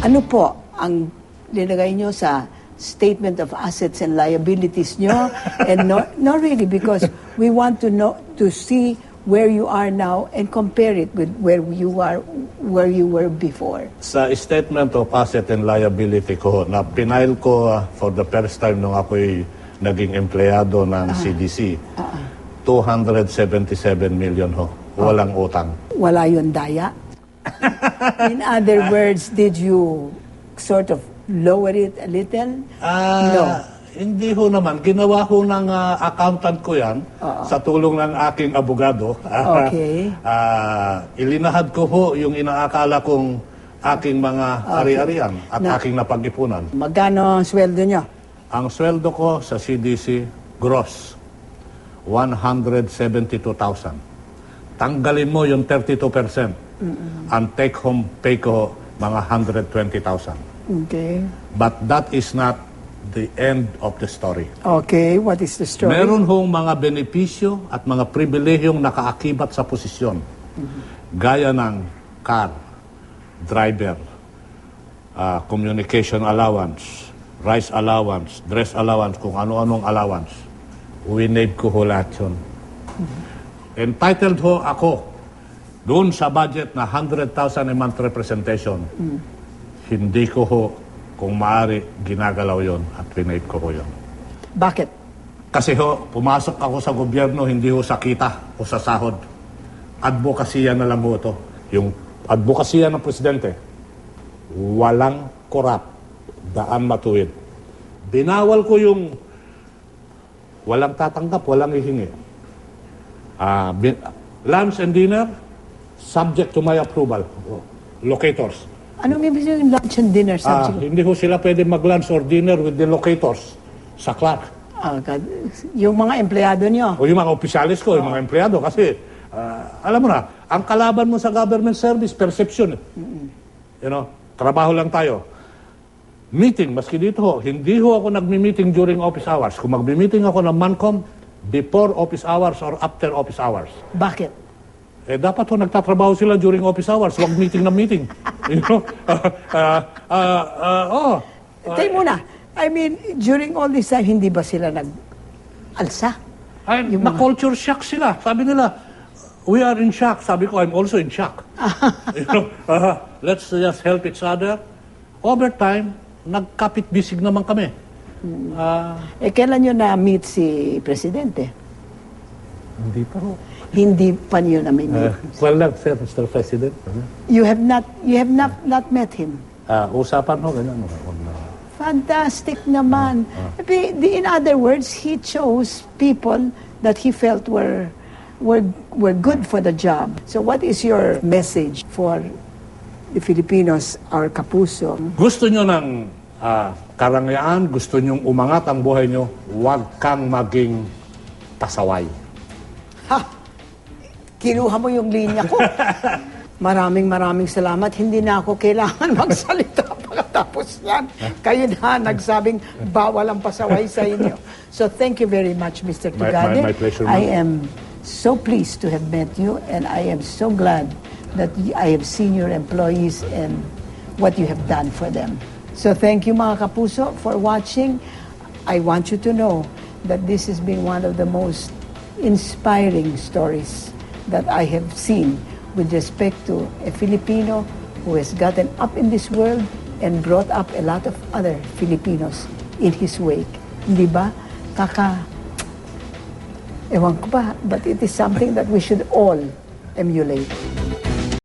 Ano po ang linagay nyo sa statement of assets and liabilities nyo? And not really, because we want to know, to see where you are now and compare it with where you were before. Sa statement of asset and liability ko, na pinail ko for the first time nung ako'y naging empleyado ng CDC, 277 million ho. Walang utang. Wala yun daya? In other words, did you sort of lower it a little? No. Hindi ho naman. Ginawa ho ng accountant ko yan sa tulong ng aking abogado. Okay. Ilinahad ko ho yung inaakala kong aking mga ari-arian at aking napag-ipunan. Magkano ang sweldo nyo? Ang sweldo ko sa CDC, gross, 172,000. Tanggalin mo yung 32%. Ang take-home pay ko, mga 120,000. Okay. But that is not the end of the story. Okay, what is the story? Meron hong mga benepisyo at mga pribilehiyong nakaakibat sa posisyon. Gaya ng car, driver, communication allowance, rice allowance, dress allowance, kung ano-anong allowance. Winave ko ho lahat yun. Entitled ho ako doon sa budget na 100,000 a month representation. Hindi ko ho, kung maaari, ginagalaw yon at winave ko ho yun. Bakit? Kasi ho, pumasok ako sa gobyerno, hindi ho sa kita o sa sahod. Advokasya na lang ho ito. Yung advokasya ng presidente, walang korap, daan matuwid. Binawal ko yung walang tatanggap, walang hihingi. Lunch and dinner, subject to my approval. Locators. Anong ibig sabihin yung lunch and dinner subject? Hindi ho sila pwede mag-lunch or dinner with the locators sa Clark. Yung mga empleyado nyo? O yung mga opisyalis ko, yung mga empleyado. Kasi, alam mo na, ang kalaban mo sa government service, perception. You know, trabaho lang tayo. Meeting, maski dito ho, hindi ho ako nagmi-meeting during office hours. Kung magmi-meeting ako ng MANCOM, before office hours or after office hours. Bakit? Dapat ho, nagtatrabaho sila during office hours, wag meeting na meeting. You know? Tayo muna. I mean, during all this time, hindi ba sila nag-alsa? Na-culture shock sila. Sabi nila, we are in shock. Sabi ko, I'm also in shock. You know, let's just help each other. Over time, nagkapit-bisig naman kami. Kailan nyo na-meet si Presidente? Hindi pa ho. Hindi pa niyo na-meet? Well, sir, Mr. President. You have not met him? Usapan ho, ganyan. Fantastic naman. In other words, he chose people that he felt were good for the job. So what is your message for the Filipinos, our kapuso? Gusto nyo ng karangyaan, gusto nyong umangat ang buhay nyo, huwag kang maging pasaway. Ha! Kinuha mo yung linya ko. Maraming salamat. Hindi na ako kailangan magsalita pagkatapos yan. Kayo na nagsabing bawal ang pasaway sa inyo. So thank you very much, Mr. Tugade. My pleasure. I am so pleased to have met you, and I am so glad that I have seen your employees and what you have done for them. So thank you, mga kapuso, for watching. I want you to know that this has been one of the most inspiring stories that I have seen with respect to a Filipino who has gotten up in this world and brought up a lot of other Filipinos in his wake. Hindi ba? Ewan ko ba, but it is something that we should all emulate.